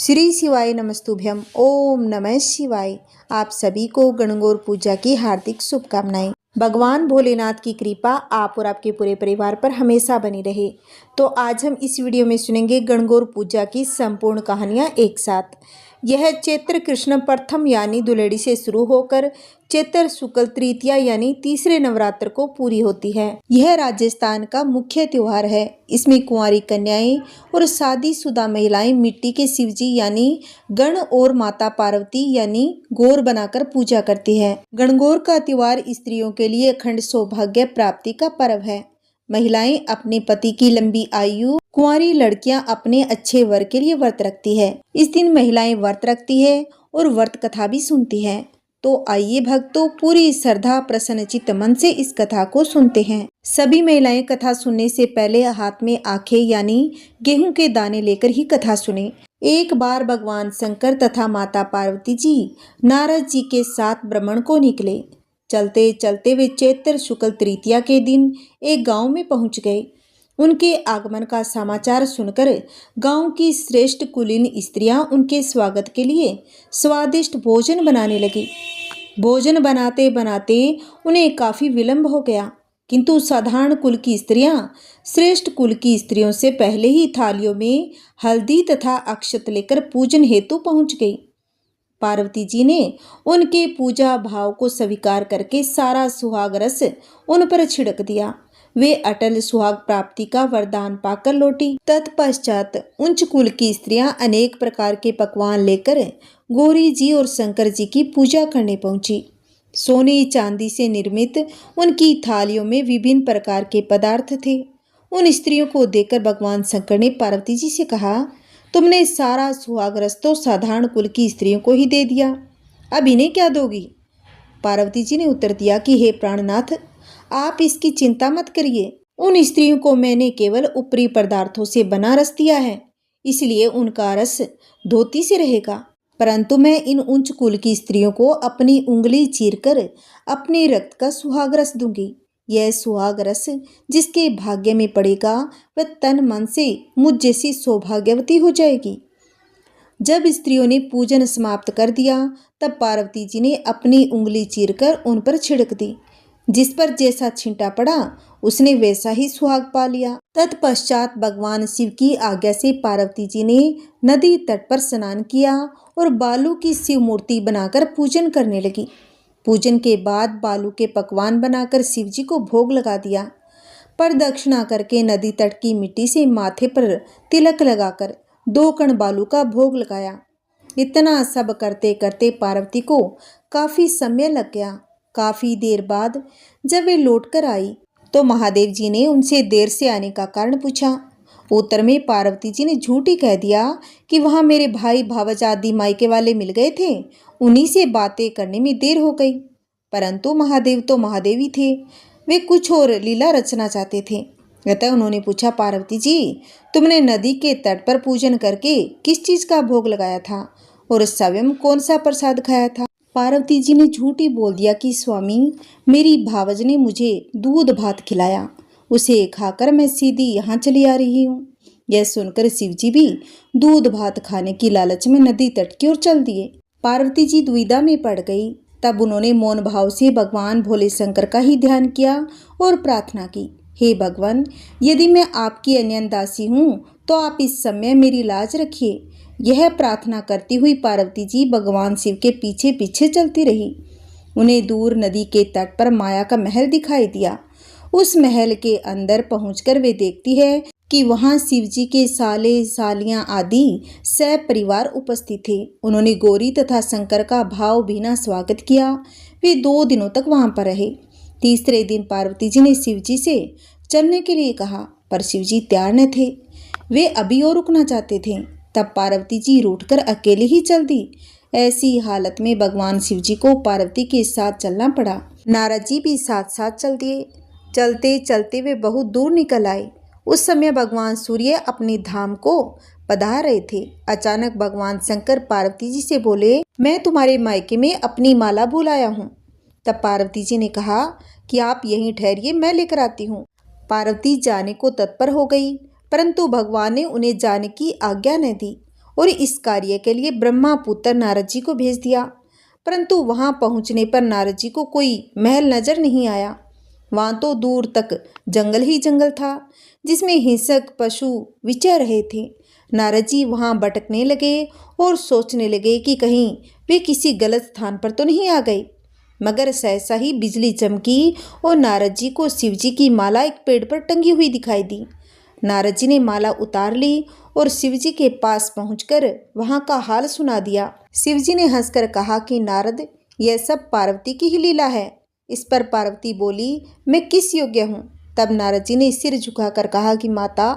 श्री शिवाय नमस्तुभ्यम। ओम नमः शिवाय। आप सभी को गणगौर पूजा की हार्दिक शुभकामनाएं। भगवान भोलेनाथ की कृपा आप और आपके पूरे परिवार पर हमेशा बनी रहे। तो आज हम इस वीडियो में सुनेंगे गणगौर पूजा की संपूर्ण कहानियां एक साथ। यह चैत्र कृष्ण प्रथम यानी दुलेड़ी से शुरू होकर चैत्र शुक्ल तृतीया यानी तीसरे नवरात्र को पूरी होती है। यह राजस्थान का मुख्य त्योहार है। इसमें कुंवारी कन्याएं और शादीशुदा महिलाएं मिट्टी के शिवजी यानी गण और माता पार्वती यानी गौर बनाकर पूजा करती है। गणगौर का त्योहार स्त्रियों के लिए अखंड सौभाग्य प्राप्ति का पर्व है। महिलाएं अपने पति की लंबी आयु, कुंवारी लड़कियां अपने अच्छे वर के लिए व्रत रखती है। इस दिन महिलाएं व्रत रखती है और व्रत कथा भी सुनती है। तो आइए भक्तों, पूरी श्रद्धा प्रसन्नचित्त मन से इस कथा को सुनते हैं। सभी महिलाएं कथा सुनने से पहले हाथ में आखे यानी गेहूं के दाने लेकर ही कथा सुने। एक बार भगवान शंकर तथा माता पार्वती जी नारद जी के साथ भ्रमण को निकले। चलते चलते वे चैत्र शुक्ल तृतीया के दिन एक गांव में पहुंच गए। उनके आगमन का समाचार सुनकर गांव की श्रेष्ठ कुलीन स्त्रियां उनके स्वागत के लिए स्वादिष्ट भोजन बनाने लगी। भोजन बनाते बनाते उन्हें काफी विलंब हो गया, किंतु साधारण कुल की स्त्रियां श्रेष्ठ कुल की स्त्रियों से पहले ही थालियों में हल्दी तथा अक्षत लेकर पूजन हेतु पहुंच गई। पार्वती जी ने उनके पूजा भाव को स्वीकार करके सारा सुहाग रस उन पर छिड़क दिया। वे अटल सुहाग प्राप्ति का वरदान पाकर लौटी। तत्पश्चात उच्च कुल की स्त्रियां अनेक प्रकार के पकवान लेकर गौरी जी और शंकर जी की पूजा करने पहुंची। सोने चांदी से निर्मित उनकी थालियों में विभिन्न प्रकार के पदार्थ थे। उन स्त्रियों को देखकर भगवान शंकर ने पार्वती जी से कहा, तुमने सारा सुहाग रस तो साधारण कुल की स्त्रियों को ही दे दिया, अब इन्हें क्या दोगी? पार्वती जी ने उत्तर दिया कि हे प्राणनाथ, आप इसकी चिंता मत करिए। उन स्त्रियों को मैंने केवल ऊपरी पदार्थों से बना रस दिया है, इसलिए उनका रस धोती से रहेगा। परंतु मैं इन उच्च कुल की स्त्रियों को अपनी उंगली चीरकर अपने रक्त का सुहाग रस दूंगी। यह सुहाग रस जिसके भाग्य में पड़ेगा वह तन मन से मुझ जैसी सौभाग्यवती हो जाएगी। जब स्त्रियों ने पूजन समाप्त कर दिया तब पार्वती जी ने अपनी उंगली चीरकर उन पर छिड़क दी। जिस पर जैसा छींटा पड़ा उसने वैसा ही सुहाग पा लिया। तत्पश्चात भगवान शिव की आज्ञा से पार्वती जी ने नदी तट पर स्नान किया और बालू की शिव मूर्ति बनाकर पूजन करने लगी। पूजन के बाद बालू के पकवान बनाकर शिव जी को भोग लगा दिया। प्रदक्षिणा करके नदी तट की मिट्टी से माथे पर तिलक लगाकर 2 कण बालू का भोग लगाया। इतना सब करते करते पार्वती को काफी समय लग गया। काफी देर बाद जब वे लौटकर आई तो महादेव जी ने उनसे देर से आने का कारण पूछा। उत्तर में पार्वती जी ने झूठ ही कह दिया कि वहां मेरे भाई भावज आदि मायके वाले मिल गए थे, उन्हीं से बातें करने में देर हो गई। परंतु महादेव तो महादेव ही थे, वे कुछ और लीला रचना चाहते थे। अतः उन्होंने पूछा, पार्वती जी तुमने नदी के तट पर पूजन करके किस चीज का भोग लगाया था और स्वयं कौन सा प्रसाद खाया था? पार्वती जी ने झूठी बोल दिया कि स्वामी, मेरी भावज ने मुझे दूध भात खिलाया, उसे खाकर मैं सीधी यहाँ चली आ रही हूँ। यह सुनकर शिव जी भी दूध भात खाने की लालच में नदी तट की ओर चल दिए। पार्वती जी दुविधा में पड़ गई। तब उन्होंने मौन भाव से भगवान भोले शंकर का ही ध्यान किया और प्रार्थना की, हे भगवान, यदि मैं आपकी अन्यदासी हूँ तो आप इस समय मेरी लाज रखिए। यह प्रार्थना करती हुई पार्वती जी भगवान शिव के पीछे पीछे चलती रही। उन्हें दूर नदी के तट पर माया का महल दिखाई दिया। उस महल के अंदर पहुंचकर वे देखती है कि वहां शिव जी के साले सालियां आदि सब परिवार उपस्थित थे। उन्होंने गौरी तथा शंकर का भाव भीना स्वागत किया। वे 2 दिनों तक वहां पर रहे। तीसरे दिन पार्वती जी ने शिव जी से चलने के लिए कहा, पर शिव जी तैयार न थे, वे अभी और रुकना चाहते थे। तब पार्वती जी रूठकर अकेले ही चल दी। ऐसी हालत में भगवान शिव जी को पार्वती के साथ चलना पड़ा। नारद जी भी साथ साथ चल दिए। चलते चलते वे बहुत दूर निकल आए। उस समय भगवान सूर्य अपने धाम को पधार रहे थे। अचानक भगवान शंकर पार्वती जी से बोले, मैं तुम्हारे मायके में अपनी माला भूल आया हूँ। तब पार्वती जी ने कहा कि आप यहीं ठहरिए, मैं लेकर आती हूँ। पार्वती जाने को तत्पर हो गई, परंतु भगवान ने उन्हें जाने की आज्ञा न दी। और इस कार्य के लिए ब्रह्मा पुत्र नारद जी को भेज दिया। परंतु वहां पहुंचने पर नारद जी को कोई महल नजर नहीं आया। वहां तो दूर तक जंगल ही जंगल था, जिसमें हिंसक पशु विचर रहे थे। नारद जी वहां भटकने लगे और सोचने लगे कि कहीं वे किसी गलत स्थान पर तो नहीं आ गए। मगर सहसा ही बिजली चमकी और नारद जी को शिव जी की माला एक पेड़ पर टंगी हुई दिखाई दी। नारद जी ने माला उतार ली और शिव जी के पास पहुंचकर वहां का हाल सुना दिया। शिव जी ने हंसकर कहा कि नारद, यह सब पार्वती की ही लीला है। इस पर पार्वती बोली, मैं किस योग्य हूँ? तब नारद जी ने सिर झुकाकर कहा कि माता,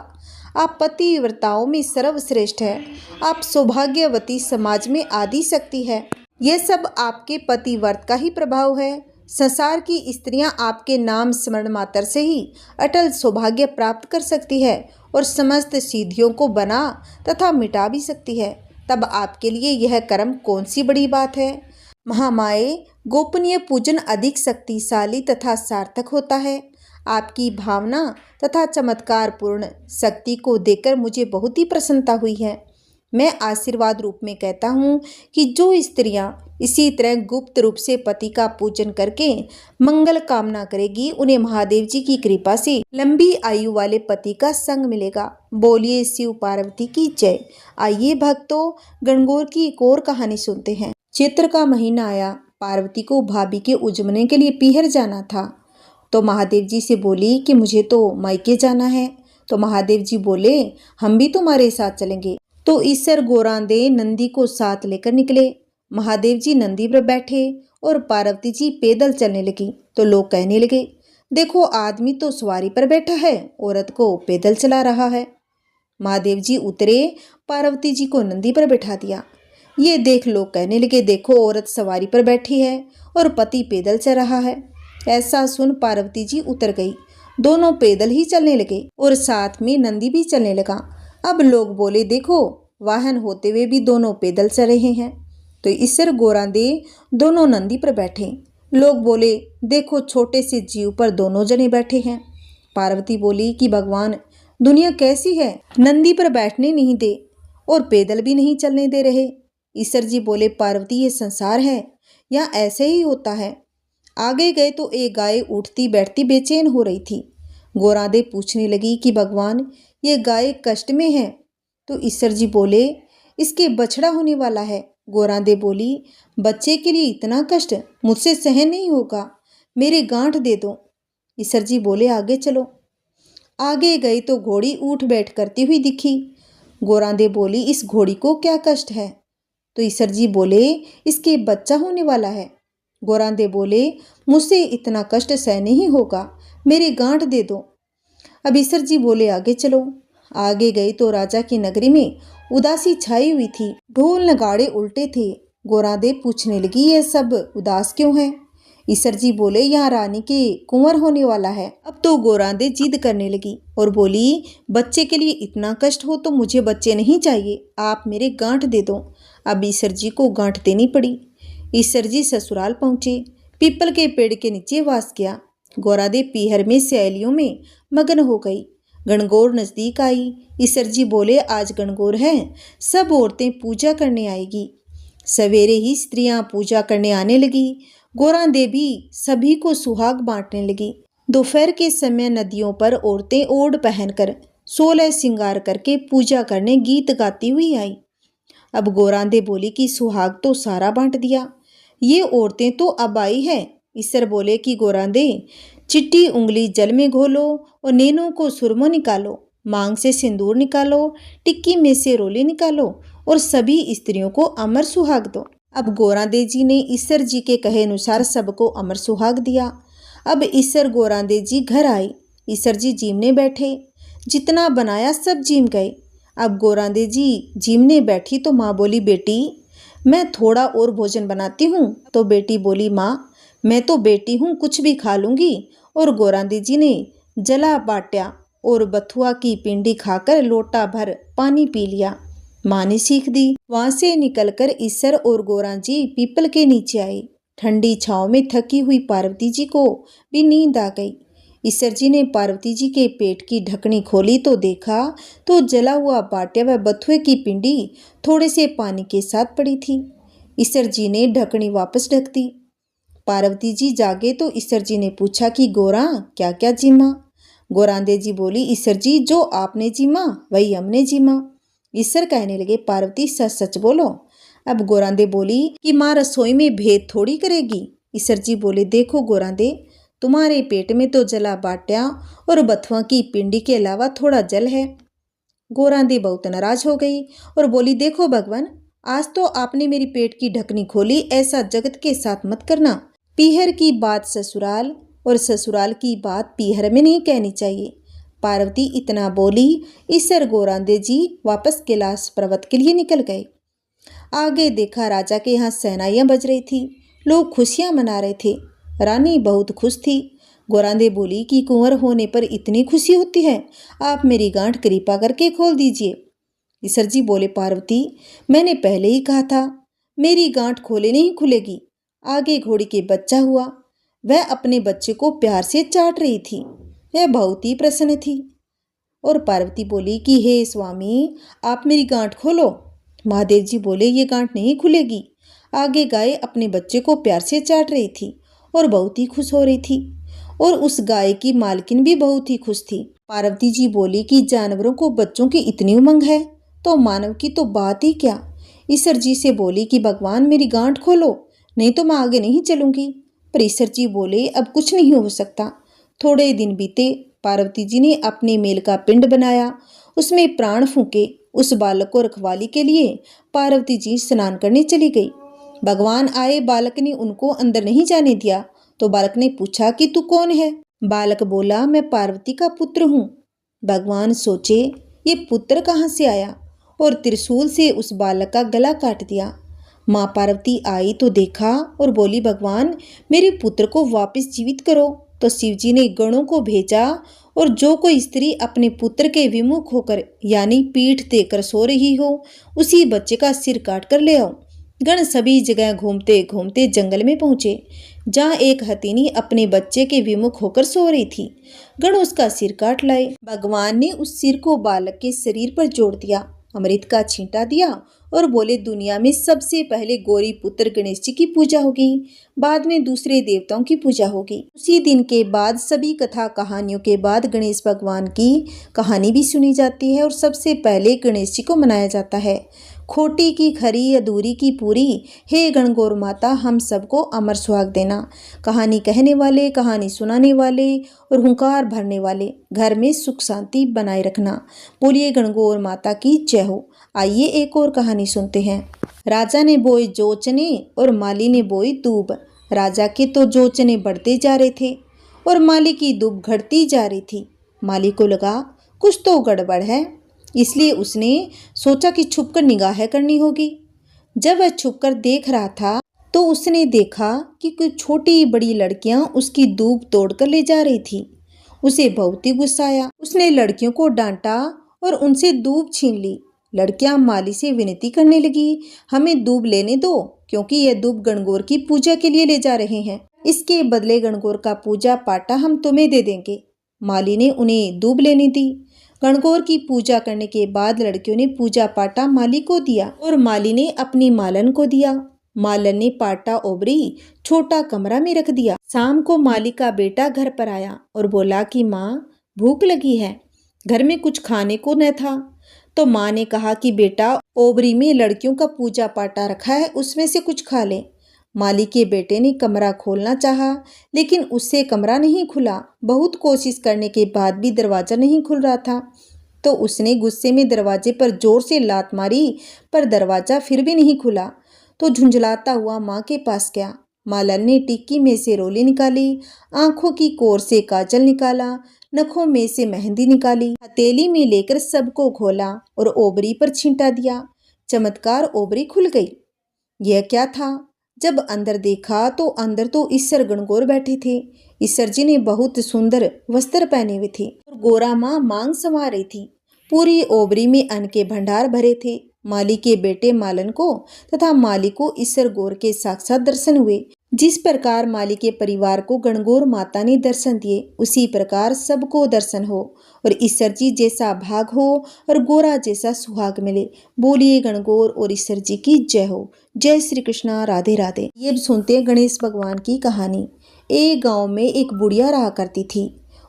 आप पतिव्रताओं में सर्वश्रेष्ठ है। आप सौभाग्यवती समाज में आदि शक्ति है। यह सब आपके पतिव्रत का ही प्रभाव है। संसार की स्त्रियां आपके नाम स्मरण मात्र से ही अटल सौभाग्य प्राप्त कर सकती है और समस्त सिद्धियों को बना तथा मिटा भी सकती है। तब आपके लिए यह कर्म कौन सी बड़ी बात है? महामाये, गोपनीय पूजन अधिक शक्तिशाली तथा सार्थक होता है। आपकी भावना तथा चमत्कारपूर्ण शक्ति को देखकर मुझे बहुत ही प्रसन्नता हुई है। मैं आशीर्वाद रूप में कहता हूँ कि जो स्त्रियां इसी तरह गुप्त रूप से पति का पूजन करके मंगल कामना करेगी, उन्हें महादेव जी की कृपा से लंबी आयु वाले पति का संग मिलेगा। बोलिए शिव पार्वती की जय। आइए भक्तों, गणगौर की एक और कहानी सुनते हैं। चैत्र का महीना आया। पार्वती को भाभी के उजमने के लिए पीहर जाना था, तो महादेव जी से बोली कि मुझे तो मायके जाना है। तो महादेव जी बोले, हम भी तुम्हारे साथ चलेंगे। तो ईसर गोरांदे नंदी को साथ लेकर निकले। महादेव जी नंदी पर बैठे और पार्वती जी पैदल चलने लगी। तो लोग कहने लगे, देखो आदमी तो सवारी पर बैठा है, औरत को पैदल चला रहा है। महादेव जी उतरे, पार्वती जी को नंदी पर बैठा दिया। ये देख लोग कहने लगे, देखो औरत सवारी पर बैठी है और पति पैदल चल रहा है। ऐसा सुन पार्वती जी उतर गई। दोनों पैदल ही चलने लगे और साथ में नंदी भी चलने लगा। अब लोग बोले, देखो वाहन होते हुए भी दोनों पैदल चल रहे हैं। तो ईसर गोरांदे दोनों नंदी पर बैठे। लोग बोले, देखो छोटे से जीव पर दोनों जने बैठे हैं। पार्वती बोली कि भगवान, दुनिया कैसी है, नंदी पर बैठने नहीं दे और पैदल भी नहीं चलने दे रहे। ईसर जी बोले, पार्वती ये संसार है, यहाँ ऐसे ही होता है। आगे गए तो एक गाय उठती बैठती बेचैन हो रही थी। गोरांदे पूछने लगी कि भगवान, ये गाय कष्ट में है। तो ईसर जी बोले, इसके बछड़ा होने वाला है। गोरांदे बोली, बच्चे के लिए इतना कष्ट मुझसे सहन नहीं होगा, मेरे गांठ दे दो। ईसर जी बोले, आगे चलो। आगे गई तो घोड़ी उठ बैठ करती हुई दिखी। गोरांदे बोली, इस घोड़ी को क्या कष्ट है? तो ईसर जी बोले, इसके बच्चा होने वाला है। गोरांदे बोले, मुझसे इतना कष्ट सहन नहीं होगा, मेरे गांठ दे दो। अब ईसर जी बोले, आगे चलो। आगे गई तो राजा की नगरी में उदासी छाई हुई थी। ढोल नगाड़े उल्टे थे। गोरांदे पूछने लगी, ये सब उदास क्यों है? ईसर जी बोले, यहाँ रानी के कुंवर होने वाला है। अब तो गोरांदे जिद करने लगी और बोली, बच्चे के लिए इतना कष्ट हो तो मुझे बच्चे नहीं चाहिए, आप मेरे गांठ दे दो। अब ईसर जी को गांठ देनी पड़ी। ईसर जी ससुराल पहुंचे, पीपल के पेड़ के नीचे वास किया। गोरांदे पीहर में सहेलियों में मगन हो गई। गणगौर नजदीक आई। ईसर जी बोले, आज गणगौर है, सब औरतें पूजा करने आएगी। सवेरे ही स्त्रियां पूजा करने आने लगी। गोरांदे भी सभी को सुहाग बांटने लगी। दोपहर के समय नदियों पर औरतें ओढ़ पहनकर 16 श्रृंगार करके पूजा करने गीत गाती हुई आई। अब गोरांदे बोली कि सुहाग तो सारा बांट दिया, ये औरतें तो अब आई है। ईसर बोले कि गोरांदे, चिट्टी उंगली जल में घोलो और नैनों को सुरमो निकालो, मांग से सिंदूर निकालो, टिक्की में से रोली निकालो और सभी स्त्रियों को अमर सुहाग दो। अब गोरांदे जी ने ईसर जी के कहे अनुसार सबको अमर सुहाग दिया। अब ईसर गोरांदे जी घर आए। ईसर जी जीमने बैठे, जितना बनाया सब जीम गए। अब गोरांदे जी जीमने बैठी तो माँ बोली, बेटी मैं थोड़ा और भोजन बनाती हूँ। तो बेटी बोली, माँ मैं तो बेटी हूँ, कुछ भी खा लूँगी। और गोरांदे जी ने जला बाट्या और बथुआ की पिंडी खाकर लोटा भर पानी पी लिया। माँ ने सीख दी। वहां से निकलकर ईसर और गोरां जी पीपल के नीचे आए। ठंडी छांव में थकी हुई पार्वती जी को भी नींद आ गई। ईश्वर जी ने पार्वती जी के पेट की ढकनी खोली तो देखा तो जला हुआ बाट्या व बथुए की पिंडी थोड़े से पानी के साथ पड़ी थी। ईश्वर जी ने ढकनी वापस ढक दी। पार्वती जी जागे तो ईश्वर जी ने पूछा कि गोरा क्या क्या जीमा। गोरांदे जी बोली, ईश्वर जी जो आपने जीमा वही हमने जीमा। ईश्वर कहने लगे, पार्वती सच सच बोलो। अब गोरांदे बोली कि माँ रसोई में भेद थोड़ी करेगी। ईश्वर जी बोले, देखो गोरांदे, तुम्हारे पेट में तो जला बाट्या और बथुआ की पिंडी के अलावा थोड़ा जल है। गोरांदी बहुत नाराज हो गई और बोली, देखो भगवान, आज तो आपने मेरी पेट की ढकनी खोली, ऐसा जगत के साथ मत करना। पीहर की बात ससुराल और ससुराल की बात पीहर में नहीं कहनी चाहिए। पार्वती इतना बोली। ईश्वर गोरांदे जी वापस कैलाश पर्वत के लिए निकल गए। आगे देखा राजा के यहाँ सहनाइयाँ बज रही थी, लोग खुशियाँ मना रहे थे। रानी बहुत खुश थी। गोरांदे बोली कि कुंवर होने पर इतनी खुशी होती है, आप मेरी गांठ कृपा करके खोल दीजिए। ईश्वर जी बोले, पार्वती मैंने पहले ही कहा था मेरी गांठ खोले नहीं खुलेगी। आगे घोड़ी के बच्चा हुआ, वह अपने बच्चे को प्यार से चाट रही थी, वह बहुत ही प्रसन्न थी। और पार्वती बोली कि हे स्वामी आप मेरी गांठ खोलो। महादेव जी बोले, ये गांठ नहीं खुलेगी। आगे गाय अपने बच्चे को प्यार से चाट रही थी और बहुत ही खुश हो रही थी, और उस गाय की मालकिन भी बहुत ही खुश थी। पार्वती जी बोली कि जानवरों को बच्चों की इतनी उमंग है तो मानव की तो बात ही क्या। ईश्वर जी से बोली कि भगवान मेरी गांठ खोलो, नहीं तो मैं आगे नहीं चलूंगी। पर ईश्वर जी बोले, अब कुछ नहीं हो सकता। थोड़े दिन बीते। पार्वती जी ने अपने मेल का पिंड बनाया, उसमें प्राण फूके। उस बालक को रखवाली के लिए पार्वती जी स्नान करने चली गई। भगवान आए, बालक ने उनको अंदर नहीं जाने दिया। तो बालक ने पूछा कि तू कौन है। बालक बोला, मैं पार्वती का पुत्र हूँ। भगवान सोचे, ये पुत्र कहाँ से आया, और त्रिशूल से उस बालक का गला काट दिया। माँ पार्वती आई तो देखा और बोली, भगवान मेरे पुत्र को वापस जीवित करो। तो शिव जी ने गणों को भेजा, और जो कोई स्त्री अपने पुत्र के विमुख होकर यानी पीठ देकर सो रही हो, उसी बच्चे का सिर काट कर ले आओ। गण सभी जगह घूमते घूमते जंगल में पहुंचे, जहाँ एक हथिनी अपने बच्चे के विमुख होकर सो रही थी। गण उसका सिर काट लाए। भगवान ने उस सिर को बालक के शरीर पर जोड़ दिया, अमृत का छींटा दिया और बोले, दुनिया में सबसे पहले गौरी पुत्र गणेश जी की पूजा होगी, बाद में दूसरे देवताओं की पूजा होगी। उसी दिन के बाद सभी कथा कहानियों के बाद गणेश भगवान की कहानी भी सुनी जाती है और सबसे पहले गणेश जी को मनाया जाता है। खोटी की खरी अधूरी की पूरी, हे गणगौर माता हम सबको अमर सुहाग देना। कहानी कहने वाले, कहानी सुनाने वाले और हुंकार भरने वाले, घर में सुख शांति बनाए रखना। बोलिए गणगौर माता की जय हो। आइए एक और कहानी सुनते हैं। राजा ने बोए जोचने और माली ने बोई दूब। राजा के तो जोचने बढ़ते जा रहे थे और माली की दूब घटती जा रही थी। माली को लगा कुछ तो गड़बड़ है, इसलिए उसने सोचा कि छुपकर निगाह करनी होगी। जब वह छुपकर देख रहा था तो उसने देखा कि कुछ छोटी बड़ी लड़कियां उसकी दूब तोड़कर ले जा रही थी। उसे बहुत ही गुस्सा आया। उसने लड़कियों को डांटा और उनसे दूब छीन ली। लड़कियां माली से विनती करने लगी, हमें दूब लेने दो, क्योंकि यह दूब गणगौर की पूजा के लिए ले जा रहे हैं। इसके बदले गणगौर का पूजा पाटा हम तुम्हें दे देंगे। माली ने उन्हें दूब लेने दी। गणगौर की पूजा करने के बाद लड़कियों ने पूजा पाटा माली को दिया और माली ने अपनी मालन को दिया। मालन ने पाटा ओबरी छोटा कमरा में रख दिया। शाम को माली का बेटा घर पर आया और बोला कि माँ भूख लगी है, घर में कुछ खाने को न था। तो माँ ने कहा कि बेटा ओबरी में लड़कियों का पूजा पाटा रखा है, उसमें से कुछ खा ले। माली के बेटे ने कमरा खोलना चाहा, लेकिन उससे कमरा नहीं खुला। बहुत कोशिश करने के बाद भी दरवाज़ा नहीं खुल रहा था। तो उसने गुस्से में दरवाजे पर जोर से लात मारी, पर दरवाज़ा फिर भी नहीं खुला। तो झुंझलाता हुआ माँ के पास गया। मालन ने टिक्की में से रोली निकाली, आंखों की कोर से काजल निकाला, नखों में से मेहंदी निकाली, हथेली में लेकर सबको खोला और ओबरी पर छींटा दिया। चमत्कार, ओबरी खुल गई। यह क्या था? जब अंदर देखा तो अंदर तो ईश्वर गणगौर बैठे थे। ईश्वर जी ने बहुत सुंदर वस्त्र पहने हुए थे और गोरा माँ मांग संवार रही थी। पूरी ओबरी में अन्न के भंडार भरे थे। माली के बेटे मालन को तथा माली को ईश्वर गौर के साक्षात दर्शन हुए। जिस प्रकार माली के परिवार को गणगौर माता ने दर्शन दिए, उसी प्रकार सबको दर्शन हो और ईश्वर जी जैसा भाग हो और गोरा जैसा सुहाग मिले। बोलिए गणगौर और ईश्वर जी की जय हो। जय श्री कृष्णा। राधे राधे। ये अब सुनते हैं गणेश भगवान की कहानी। एक गांव में एक बुढ़िया रहा करती थी।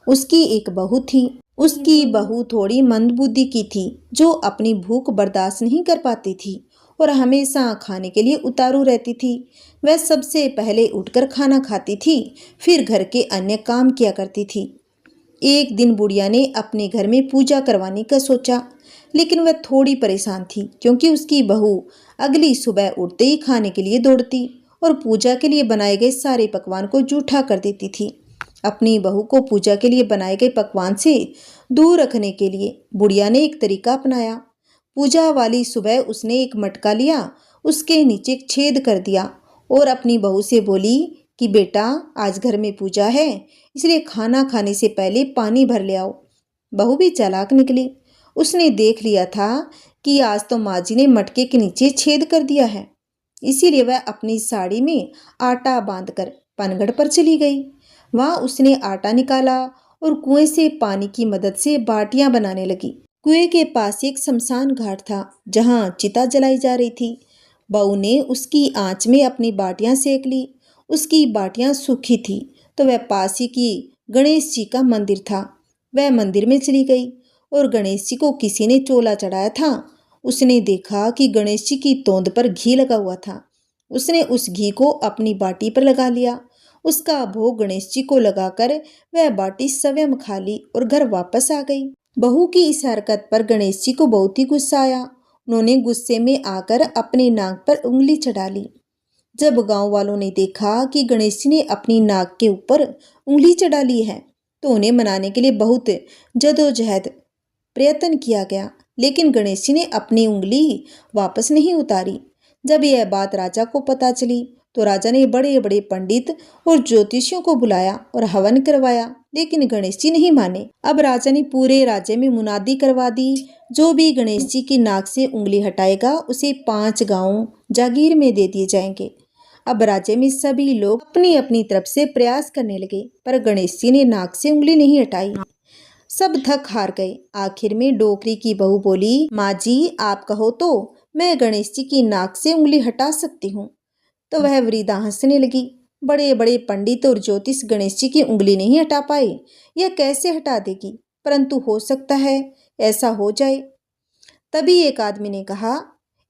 उसकी एक बहू थी। उसकी बहू थोड़ी मंदबुद्धि की थी, जो अपनी भूख बर्दाश्त नहीं कर पाती थी और हमेशा खाने के लिए उतारू रहती थी। वह सबसे पहले उठकर खाना खाती थी, फिर घर के अन्य काम किया करती थी। एक दिन बुढ़िया ने अपने घर में पूजा करवाने का सोचा, लेकिन वह थोड़ी परेशान थी क्योंकि उसकी बहू अगली सुबह उठते ही खाने के लिए दौड़ती और पूजा के लिए बनाए गए सारे पकवान को जूठा कर देती थी। अपनी बहू को पूजा के लिए बनाए गए पकवान से दूर रखने के लिए बुढ़िया ने एक तरीका अपनाया। पूजा वाली सुबह उसने एक मटका लिया, उसके नीचे एक छेद कर दिया और अपनी बहू से बोली कि बेटा, आज घर में पूजा है, इसलिए खाना खाने से पहले पानी भर ले आओ। बहू भी चालाक निकली। उसने देख लिया था कि आज तो माँ जी ने मटके के नीचे छेद कर दिया है, इसीलिए वह अपनी साड़ी में आटा बांधकर पनगढ़ पर चली गई। वहां उसने आटा निकाला और कुएं से पानी की मदद से बाटियां बनाने लगी। कुएं के पास एक शमशान घाट था, जहां चिता जलाई जा रही थी। बहू ने उसकी आंच में अपनी बाटियां सेक ली। उसकी बाटियां सूखी थी तो वह पास ही की गणेश जी का मंदिर था। वह मंदिर में चली गई और गणेश जी को किसी ने चोला चढ़ाया था। उसने देखा कि गणेश जी की तोंद पर घी लगा हुआ था। उसने उस घी को अपनी बाटी पर लगा लिया। उसका भोग गणेश जी को लगाकर वह बाटी स्वयं खा ली और घर वापस आ गई। बहू की इस हरकत पर गणेश जी को बहुत ही गुस्सा आया। उन्होंने गुस्से में आकर अपने नाक पर उंगली चढ़ा ली। जब गांव वालों ने देखा कि गणेश जी ने अपनी नाक के ऊपर उंगली चढ़ा ली है, तो उन्हें मनाने के लिए बहुत जदोजहद प्रयत्न किया गया, लेकिन गणेश जी ने अपनी उंगली वापस नहीं उतारी। जब यह बात राजा को पता चली तो राजा ने बड़े बड़े पंडित और ज्योतिषियों को बुलाया और हवन करवाया, लेकिन गणेश जी नहीं माने। अब राजा ने पूरे राज्य में मुनादी करवा दी, जो भी गणेश जी की नाक से उंगली हटाएगा उसे 5 गांव जागीर में दे दिए जाएंगे। अब राज्य में सभी लोग अपनी अपनी तरफ से प्रयास करने लगे, पर गणेश जी ने नाक से उंगली नहीं हटाई। सब थक हार गए। आखिर में डोकरी की बहू बोली, माँ जी, आप कहो तो मैं गणेश जी की नाक से उंगली हटा सकती हूँ। तो वह वृद्धा हंसने लगी। बड़े बड़े पंडित और ज्योतिष गणेश जी की उंगली नहीं हटा पाए, यह कैसे हटा देगी? परंतु हो सकता है ऐसा हो जाए। तभी एक आदमी ने कहा,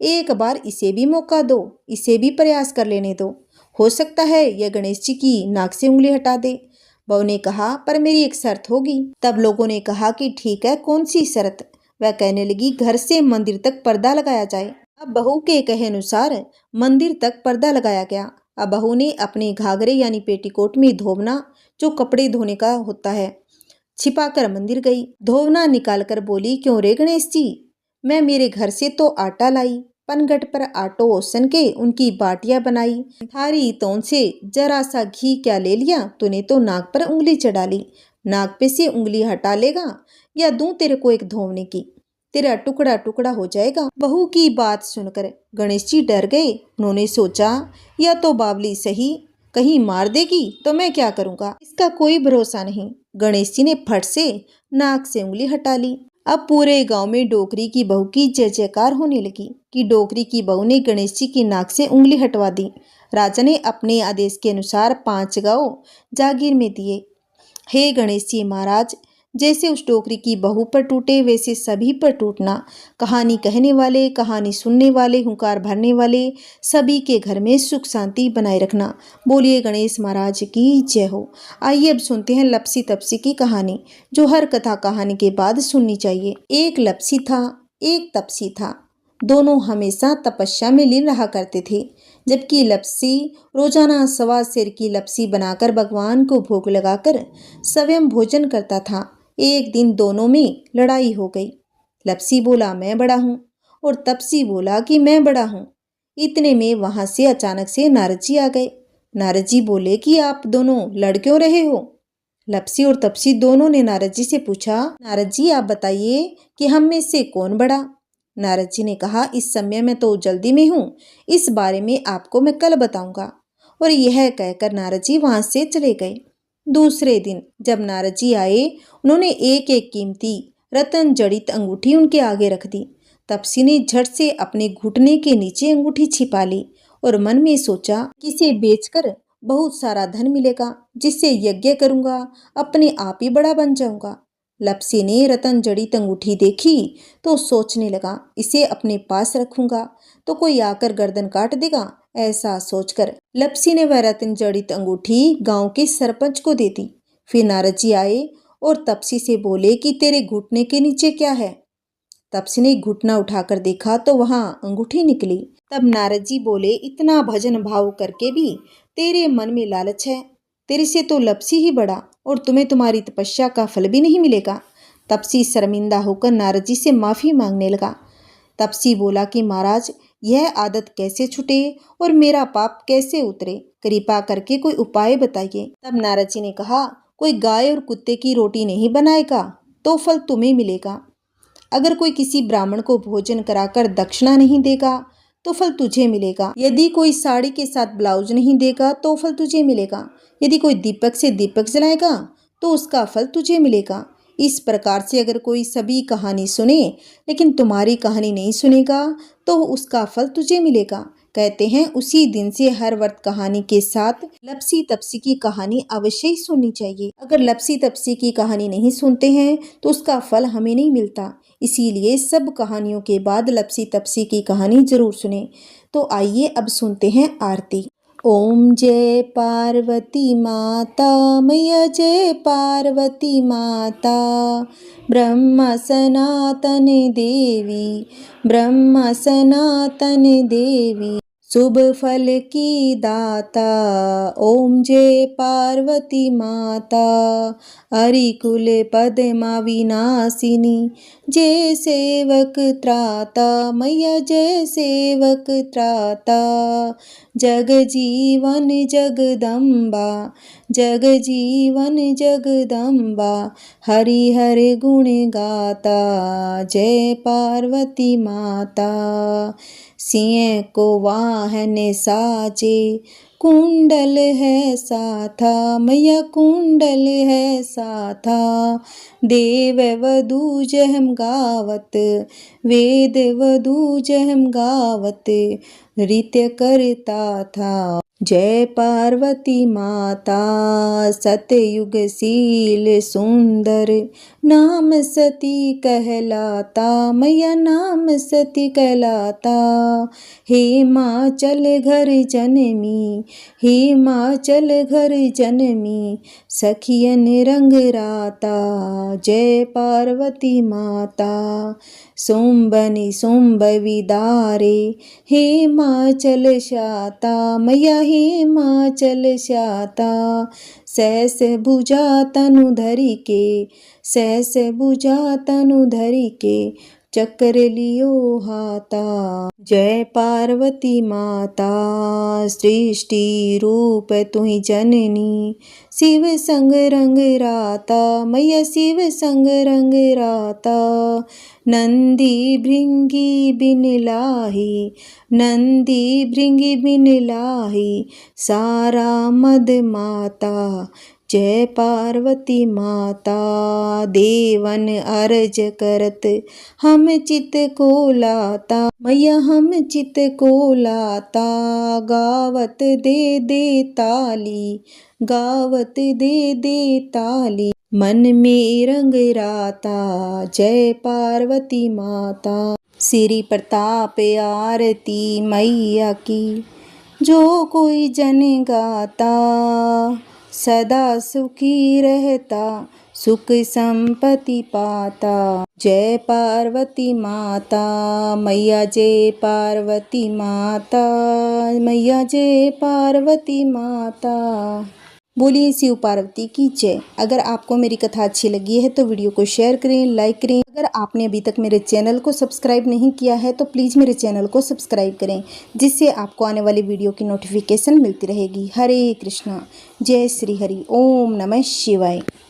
एक बार इसे भी मौका दो, इसे भी प्रयास कर लेने दो, हो सकता है यह गणेश जी की नाक से उंगली हटा दे। बहू ने कहा, पर मेरी एक शर्त होगी। तब लोगों ने कहा कि ठीक है, कौन सी शर्त? वह कहने लगी, घर से मंदिर तक पर्दा लगाया जाए। अब बहू के कहे अनुसार मंदिर तक पर्दा लगाया गया। अब बहू ने अपने घाघरे यानी पेटीकोट में धोवना, जो कपड़े धोने का होता है, छिपाकर मंदिर गई। धोवना निकालकर बोली, क्यों रे गणेश जी, मैं मेरे घर से तो आटा लाई, पनघट पर आटो ओसन के उनकी बाटियां बनाई, थारी तोन से जरा सा घी क्या ले लिया, तूने तो नाक पर उंगली चढ़ा ली। नाक पे से उंगली हटा लेगा या दूं तेरे को एक धोने की, तेरा टुकड़ा टुकड़ा हो जाएगा। बहू की बात सुनकर गणेश जी डर गए। उन्होंने सोचा, या तो बावली सही, कहीं मार देगी तो मैं क्या करूंगा, इसका कोई भरोसा नहीं। गणेश जी ने फट से नाक से उंगली हटा ली। अब पूरे गांव में डोकरी की बहू की जय जयकार होने लगी कि डोकरी की बहू ने गणेश जी की नाक से उंगली हटवा दी। राजा ने अपने आदेश के अनुसार 5 गांव जागीर में दिए। हे गणेश जी महाराज, जैसे उस डोकरी की बहू पर टूटे वैसे सभी पर टूटना। कहानी कहने वाले, कहानी सुनने वाले, हुंकार भरने वाले सभी के घर में सुख शांति बनाए रखना। बोलिए गणेश महाराज की जय हो। आइए अब सुनते हैं लपसी तपसी की कहानी, जो हर कथा कहानी के बाद सुननी चाहिए। एक लपसी था, एक तपसी था। दोनों हमेशा तपस्या में लीन रहा करते थे। जबकि लपसी रोजाना 1.25 सेर की लपसी बनाकर भगवान को भोग लगाकर स्वयं भोजन करता था। एक दिन दोनों में लड़ाई हो गई। लपसी बोला, मैं बड़ा हूँ, और तपसी बोला कि मैं बड़ा हूँ। इतने में वहां से अचानक से नारद जी आ गए। नारद जी बोले कि आप दोनों लड़ क्यों रहे हो? लपसी और तपसी दोनों ने नारद जी से पूछा, नारद जी आप बताइए कि हम में से कौन बड़ा? नारद जी ने कहा, इस समय मैं तो जल्दी में हूँ, इस बारे में आपको मैं कल बताऊंगा। और यह कहकर नारद जी वहां से चले गए। दूसरे दिन जब नारद जी आए, उन्होंने एक एक कीमती रतन जड़ित अंगूठी उनके आगे रख दी। तपसी ने झट से अपने घुटने के नीचे अंगूठी छिपा ली और मन में सोचा कि इसे बेचकर बहुत सारा धन मिलेगा, जिससे यज्ञ करूंगा, अपने आप ही बड़ा बन जाऊंगा। लपसी ने रतन जड़ित अंगूठी देखी तो सोचने लगा, इसे अपने पास रखूंगा तो कोई आकर गर्दन काट देगा। ऐसा सोचकर लपसी ने वह रतन जड़ित अंगूठी गांव के सरपंच को दे दी। फिर नारद जी आए और तपसी से बोले कि तेरे घुटने के नीचे क्या है। तपसी ने घुटना उठाकर देखा तो वहां अंगूठी निकली। तब नारद जी बोले, इतना भजन भाव करके भी तेरे मन में लालच है, तेरे से तो लपसी ही बड़ा, और तुम्हें तुम्हारी तपस्या का फल भी नहीं मिलेगा। तपसी शर्मिंदा होकर नारद जी से माफी मांगने लगा। तपसी बोला कि महाराज, यह आदत कैसे छूटे और मेरा पाप कैसे उतरे, कृपा करके कोई उपाय बताइए। तब नारद जी ने कहा, कोई गाय और कुत्ते की रोटी नहीं बनाएगा तो फल तुम्हें मिलेगा। अगर कोई किसी ब्राह्मण को भोजन कराकर दक्षिणा नहीं देगा तो फल तुझे मिलेगा। यदि कोई साड़ी के साथ ब्लाउज नहीं देगा तो फल तुझे मिलेगा। यदि कोई दीपक से दीपक जलाएगा तो उसका फल तुझे मिलेगा। इस प्रकार से अगर कोई सभी कहानी सुने लेकिन तुम्हारी कहानी नहीं सुनेगा तो उसका फल तुझे मिलेगा। कहते हैं उसी दिन से हर वक्त कहानी के साथ लपसी तपसी की कहानी अवश्य ही सुननी चाहिए। अगर लपसी तपसी की कहानी नहीं सुनते हैं तो उसका फल हमें नहीं मिलता। इसीलिए सब कहानियों के बाद लपसी तपसी की कहानी जरूर सुने। तो आइए अब सुनते हैं आरती। ओम जय पार्वती माता, मैया जय पार्वती माता। ब्रह्मा सनातन देवी, ब्रह्मा सनातन देवी, शुभ फल की दाता। ओम जय पार्वती माता, हरिकुल पद्मा विनाशिनी, जय सेवक त्राता, मैया जय सेवक त्राता। जग जीवन जगदम्बा, जग जीवन जगदम्बा, हरि हर गुण गाता। जय पार्वती माता। सिंह को वाहन साजे, कुंडल है साथा, मैया कुंडल है साथा। देव वधू जहम गावत, वेद वधू जहम गावत, नृत्य करता था। जय पार्वती माता। सतयुग शील सुंदर, नाम सती कहलाता, मैया नाम सती कहलाता। हिमाचल घर जनमी, हिमाचल घर जनमी, सखियन रंग राता। जय पार्वती माता। सुंबनि सुंब विदारे, हिमाचल शाता, मैया हिमाचल शाता। सहस भुजा तनु धरि के, सहस भुजा तनु धरि के, चक्र लियो हाता। जय पार्वती माता। सृष्टि रूप तुहि जननी, शिव संग रंग राता, मैया शिव संग रंग राता। नंदी भृंगी बिन लाही, नंदी भृंगी बिन लाही, सारा मद माता। जय पार्वती माता। देवन अर्ज करत, हम चित को लाता, मैया हम चित को लाता। गावत दे दे ताली, गावत दे दे ताली, मन में रंग राता। जय पार्वती माता। श्री प्रताप आरती मैया की, जो कोई जन गाता, सदा सुखी रहता, सुख संपत्ति पाता। जय पार्वती माता, मैया जय पार्वती माता, मैया जय पार्वती माता। बोलिए शिव पार्वती की जय। अगर आपको मेरी कथा अच्छी लगी है तो वीडियो को शेयर करें, लाइक करें। अगर आपने अभी तक मेरे चैनल को सब्सक्राइब नहीं किया है तो प्लीज़ मेरे चैनल को सब्सक्राइब करें, जिससे आपको आने वाली वीडियो की नोटिफिकेशन मिलती रहेगी। हरे कृष्णा, जय श्री हरि, ओम नमः शिवाय।